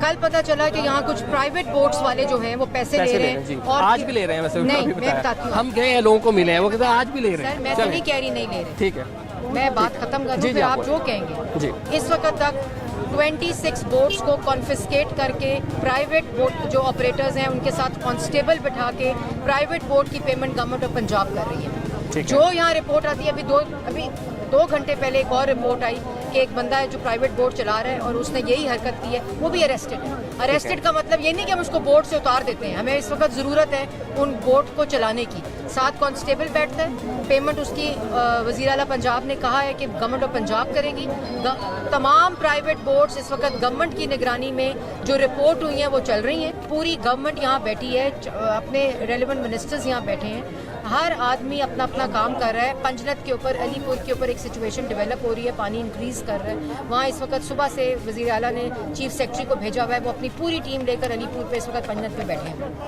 कल पता चला कि यहाँ कुछ प्राइवेट बोट्स वाले जो हैं वो पैसे ले रहे हैं और आज भी ले रहे हैं वैसे। नहीं, मैं बताती हूँ। हम गए हैं, लोगों को मिले हैं, वो कहते हैं आज भी ले रहे हैं। सर मैं तो नहीं कह रही नहीं ले रहे, ठीक है, मैं बात खत्म कर दूं, फिर आप जो कहेंगे। जी। इस वक्त तक 26 बोट्स को कॉन्फिस्केट करके प्राइवेट बोट जो ऑपरेटर्स हैं उनके साथ कांस्टेबल बिठा के प्राइवेट बोट की पेमेंट गवर्नमेंट ऑफ पंजाब कर रही है। जो यहाँ रिपोर्ट आती है, अभी 2 घंटे पहले एक और रिपोर्ट आई कि एक बंदा है जो प्राइवेट बोट चला रहा है और उसने यही हरकत की है, वो भी अरेस्टेड है। अरेस्टेड का मतलब ये नहीं कि हम उसको बोट से उतार देते हैं, हमें इस वक्त ज़रूरत है उन बोट को चलाने की। 7 कांस्टेबल बैठता है, पेमेंट उसकी वज़ीर आला पंजाब ने कहा है कि गवर्नमेंट ऑफ पंजाब करेगी। तमाम प्राइवेट बोट्स इस वक्त गवर्नमेंट की निगरानी में जो रिपोर्ट हुई हैं वो चल रही हैं। पूरी गवर्नमेंट यहाँ बैठी है, अपने रेलिवेंट मिनिस्टर्स यहाँ बैठे हैं, हर आदमी अपना अपना काम कर रहा है। पंजनत के ऊपर, अलीपुर के ऊपर एक सिचुएशन डेवलप हो रही है, पानी इंक्रीज कर रहा है वहाँ। इस वक्त सुबह से वज़ीर आला ने चीफ सेक्रेटरी को भेजा हुआ है, वो अपनी पूरी टीम लेकर अलीपुर पे इस वक्त पंजनत पे बैठे हैं।